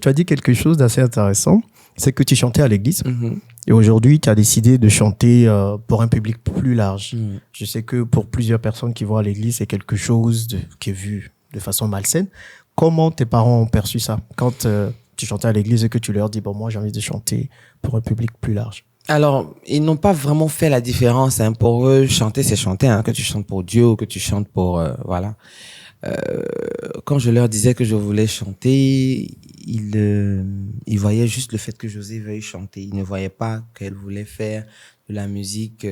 tu as dit quelque chose d'assez intéressant. C'est que tu chantais à l'église. Mhm. Et aujourd'hui, tu as décidé de chanter pour un public plus large. Mhm. Je sais que pour plusieurs personnes qui vont à l'église, c'est quelque chose qui est vu de façon malsaine. Comment tes parents ont perçu ça quand tu chantais à l'église et que tu leur dis, bon, moi, j'ai envie de chanter pour un public plus large? Alors, ils n'ont pas vraiment fait la différence. Hein. Pour eux, chanter, c'est chanter. Hein. Que tu chantes pour Dieu ou que tu chantes pour... voilà. Quand je leur disais que je voulais chanter, ils voyaient juste le fait que José veuille chanter. Ils ne voyaient pas qu'elle voulait faire de la musique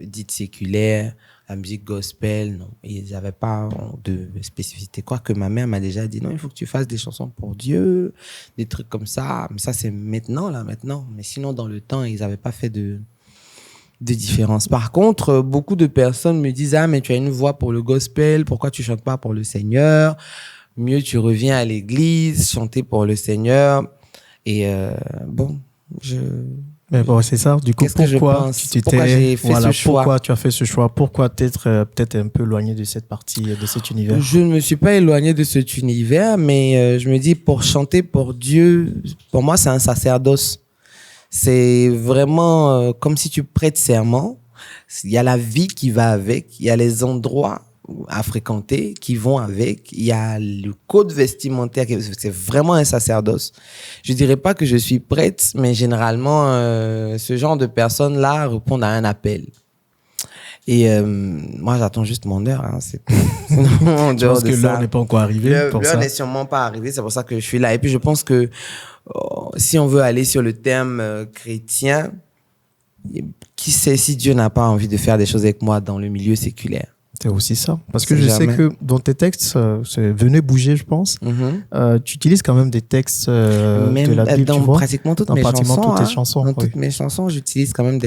dite séculaire, la musique gospel. Non, ils n'avaient pas de spécificité. Quoique ma mère m'a déjà dit, non, il faut que tu fasses des chansons pour Dieu, des trucs comme ça. Mais ça, c'est maintenant. Mais sinon, dans le temps, ils n'avaient pas fait de différence. Par contre, beaucoup de personnes me disent, ah, mais tu as une voix pour le gospel, pourquoi tu chantes pas pour le Seigneur? Mieux, tu reviens à l'église, chanter pour le Seigneur. Et bon, Mais bon, c'est ça. Du coup, pourquoi j'ai fait ce choix? Pourquoi tu as fait ce choix? Pourquoi t'être peut-être un peu éloigné de cette partie, de cet univers? Je ne me suis pas éloigné de cet univers, mais je me dis, pour chanter pour Dieu, pour moi, c'est un sacerdoce. C'est vraiment comme si tu prêtes serment. Il y a la vie qui va avec, il y a les endroits à fréquenter qui vont avec, il y a le code vestimentaire, c'est vraiment un sacerdoce. Je dirais pas que je suis prête, mais généralement, ce genre de personnes-là répondent à un appel. Et moi, j'attends juste mon heure. Hein, c'est en dehors de ça. L'heure n'est pas encore arrivée. L'heure n'est sûrement pas arrivée, c'est pour ça que je suis là. Et puis, je pense que si on veut aller sur le terme chrétien, qui sait si Dieu n'a pas envie de faire des choses avec moi dans le milieu séculaire? C'est aussi ça. Parce que je sais que dans tes textes, c'est Venez bouger, je pense. Tu utilises quand même des textes même de la Bible, dans tu vois, pratiquement toutes dans mes pratiquement chansons. Toutes tes chansons. Dans toutes mes chansons, j'utilise quand même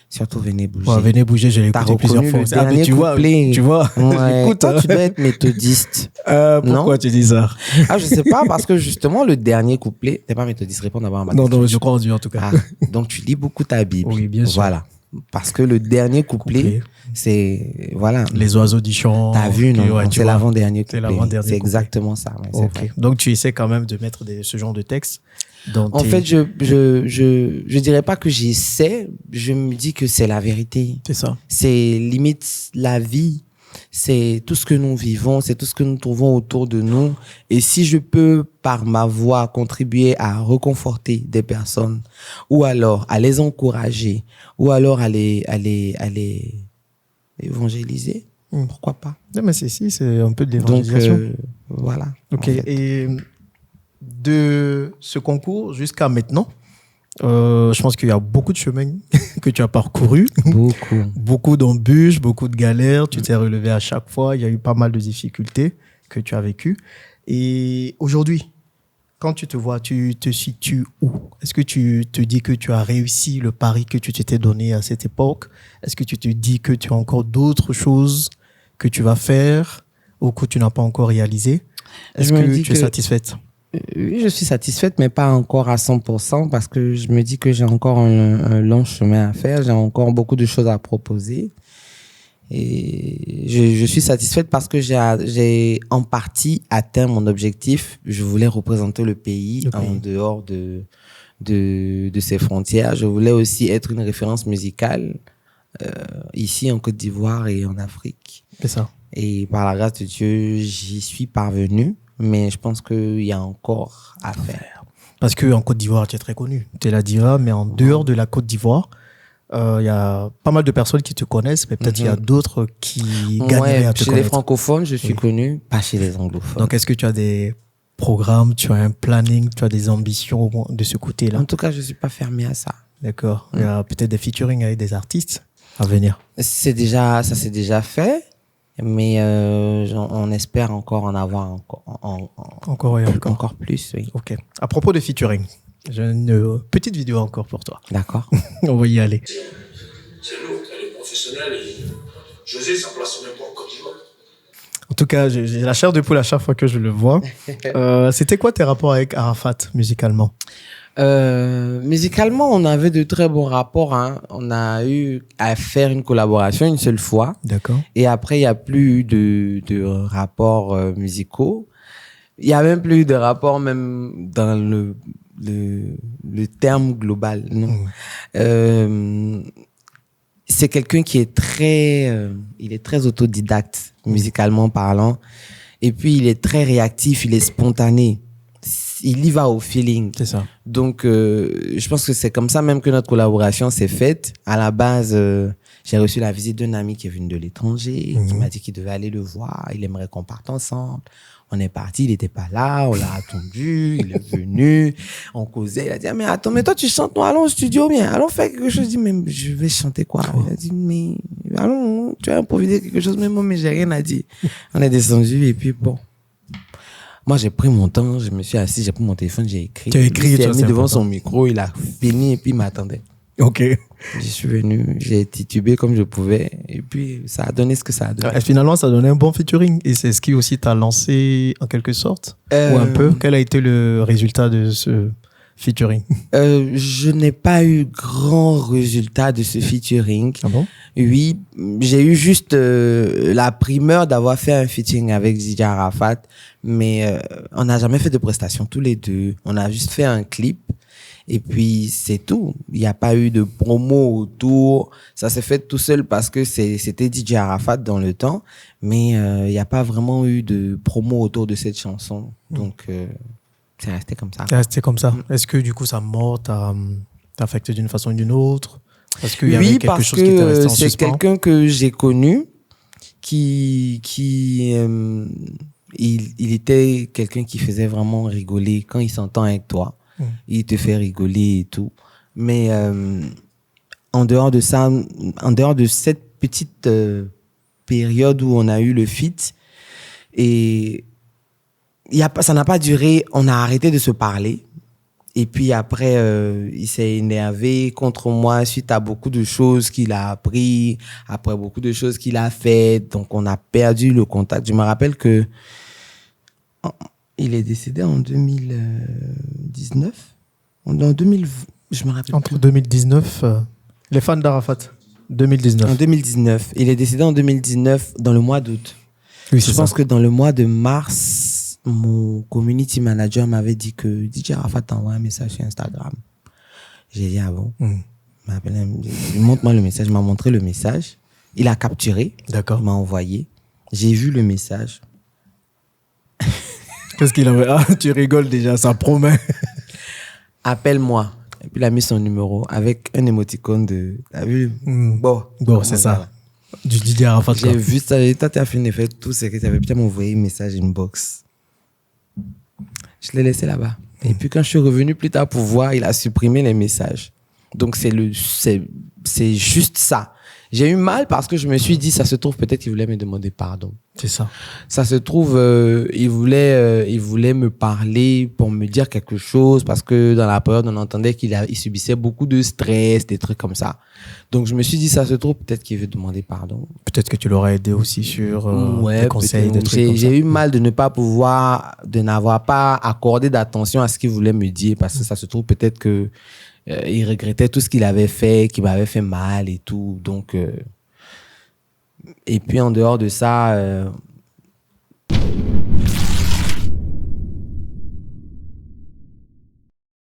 surtout Venez bouger. Ouais, Venez bouger, j'ai écouté plusieurs fois. Ah, mais tu vois, ouais. Écoute, toi, tu dois être méthodiste. Pourquoi tu dis ça? Ah, je sais pas, parce que justement, le dernier couplet, t'es pas méthodiste, réponds d'abord à ma question. Non, je crois en Dieu, en tout cas. Ah, donc, tu lis beaucoup ta Bible. Oui, bien sûr. Voilà. Parce que le dernier couplet, c'est, voilà. Les oiseaux du chant. T'as vu, non? Ouais, c'est l'avant-dernier couplet. C'est exactement ça. Okay. Donc, tu essaies quand même de mettre ce genre de texte en fait, je dirais pas que j'essaie, je me dis que c'est la vérité. C'est ça. C'est limite la vie. C'est tout ce que nous vivons, c'est tout ce que nous trouvons autour de nous. Et si je peux, par ma voix, contribuer à réconforter des personnes, ou alors à les encourager, ou alors à les évangéliser, pourquoi pas? Non, mais c'est un peu de l'évangélisation. Donc, voilà. Ok. En fait. Et de ce concours jusqu'à maintenant, je pense qu'il y a beaucoup de chemins que tu as parcouru. Beaucoup d'embûches, beaucoup de galères. Tu t'es relevé à chaque fois. Il y a eu pas mal de difficultés que tu as vécues. Et aujourd'hui, quand tu te vois, tu te situes où? Est-ce que tu te dis que tu as réussi le pari que tu t'étais donné à cette époque? Est-ce que tu te dis que tu as encore d'autres choses que tu vas faire ou que tu n'as pas encore réalisées? Est-ce que tu es satisfaite? Oui, je suis satisfaite, mais pas encore à 100% parce que je me dis que j'ai encore un long chemin à faire. J'ai encore beaucoup de choses à proposer. Et je suis satisfaite parce que j'ai en partie atteint mon objectif. Je voulais représenter le pays en dehors de ses frontières. Je voulais aussi être une référence musicale ici en Côte d'Ivoire et en Afrique. C'est ça. Et par la grâce de Dieu, j'y suis parvenu. Mais je pense qu'il y a encore à faire. Parce qu'en Côte d'Ivoire, tu es très connu. Tu es la diva, mais en dehors de la Côte d'Ivoire, il y a pas mal de personnes qui te connaissent, mais peut-être il y a d'autres qui gagneraient à te connaître. Chez les francophones, je suis connu, pas chez les anglophones. Donc, est-ce que tu as des programmes, tu as un planning, tu as des ambitions de ce côté-là? En tout cas, je ne suis pas fermé à ça. D'accord. Il y a peut-être des featuring avec des artistes à venir. Ça s'est déjà fait. Mais on espère encore en avoir encore plus, oui. Ok. À propos de featuring, j'ai une petite vidéo encore pour toi. D'accord. On va y aller. C'est lourd, elle est professionnelle et José, sa place même pas en Côte d'Ivoire. En tout cas, j'ai la chair de poule à chaque fois que je le vois. C'était quoi tes rapports avec Arafat musicalement? Musicalement, on avait de très bons rapports. Hein. On a eu à faire une collaboration une seule fois. D'accord. Et après, il n'y a plus eu de rapports musicaux. Il n'y a même plus de rapports même le terme global, non. C'est quelqu'un qui est il est très autodidacte, musicalement parlant. Et puis, il est très réactif, il est spontané. Il y va au feeling. C'est ça. Donc, je pense que c'est comme ça même que notre collaboration s'est faite. À la base, j'ai reçu la visite d'un ami qui est venu de l'étranger, qui m'a dit qu'il devait aller le voir, il aimerait qu'on parte ensemble. On est parti, il n'était pas là, on l'a attendu, il est venu, on causait, il a dit, ah, mais attends, mais toi tu chantes, non, allons au studio, bien, allons faire quelque chose. Je dis, mais je vais chanter quoi? Il a dit, mais allons, tu vas improviser quelque chose, mais moi, mais j'ai rien à dire. On est descendu et puis bon. Moi, j'ai pris mon temps, je me suis assis, j'ai pris mon téléphone, j'ai écrit. Tu as écrit, il s'est mis devant son micro, il a fini et puis il m'attendait. Ok. Je suis venu, j'ai titubé comme je pouvais et puis ça a donné ce que ça a donné. Et finalement, ça a donné un bon featuring et c'est ce qui aussi t'a lancé en quelque sorte ou un peu. Quel a été le résultat de ce featuring? Je n'ai pas eu grand résultat de ce featuring. Ah bon? Oui, j'ai eu juste la primeur d'avoir fait un featuring avec DJ Arafat, mais on n'a jamais fait de prestation tous les deux. On a juste fait un clip. Et puis, c'est tout. Il n'y a pas eu de promo autour. Ça s'est fait tout seul parce que c'était DJ Arafat dans le temps. Mais il n'y a pas vraiment eu de promo autour de cette chanson. Donc, c'est resté comme ça. C'est resté comme ça. Est-ce que du coup, ça t'a affecté d'une façon ou d'une autre? Parce qu'il y avait quelque chose qui était resté en suspens. C'est quelqu'un que j'ai connu il était quelqu'un qui faisait vraiment rigoler quand il s'entend avec toi. Il te fait rigoler et tout. Mais en dehors de ça, en dehors de cette petite période où on a eu le feat, et ça n'a pas duré, on a arrêté de se parler. Et puis après, il s'est énervé contre moi suite à beaucoup de choses qu'il a appris, après beaucoup de choses qu'il a faites. Donc on a perdu le contact. Je me rappelle que il est décédé en 2019. En 2020, je me rappelle. Entre 2019, les fans d'Arafat, 2019. En 2019. Il est décédé en 2019, dans le mois d'août. Oui, je pense que dans le mois de mars, mon community manager m'avait dit que DJ Arafat t'envoie un message sur Instagram. J'ai dit, ah bon? Il montre-moi le message. Il m'a montré le message. Il a capturé. D'accord. Il m'a envoyé. J'ai vu le message. Qu'est-ce qu'il avait? Ah, tu rigoles déjà, ça promet. Appelle-moi. Et puis il a mis son numéro avec un émoticône de... T'as vu? Bon, c'est ça. Du DJ Arafat. J'ai vu ça. Toi, tu as fait tout ce que tu avais bien m'envoyer un message inbox. Je l'ai laissé là-bas. Et puis quand je suis revenu plus tard pour voir, il a supprimé les messages. Donc c'est juste ça. J'ai eu mal parce que je me suis dit, ça se trouve, peut-être qu'il voulait me demander pardon. C'est ça. Ça se trouve, il voulait me parler pour me dire quelque chose parce que dans la période, on entendait qu'il subissait beaucoup de stress, des trucs comme ça. Donc, je me suis dit, ça se trouve, peut-être qu'il veut demander pardon. Peut-être que tu l'aurais aidé aussi sur des conseils, des trucs comme ça. J'ai eu mal de n'avoir pas accordé d'attention à ce qu'il voulait me dire parce que ça se trouve, peut-être que il regrettait tout ce qu'il avait fait, qui m'avait fait mal et tout. Donc, et puis en dehors de ça,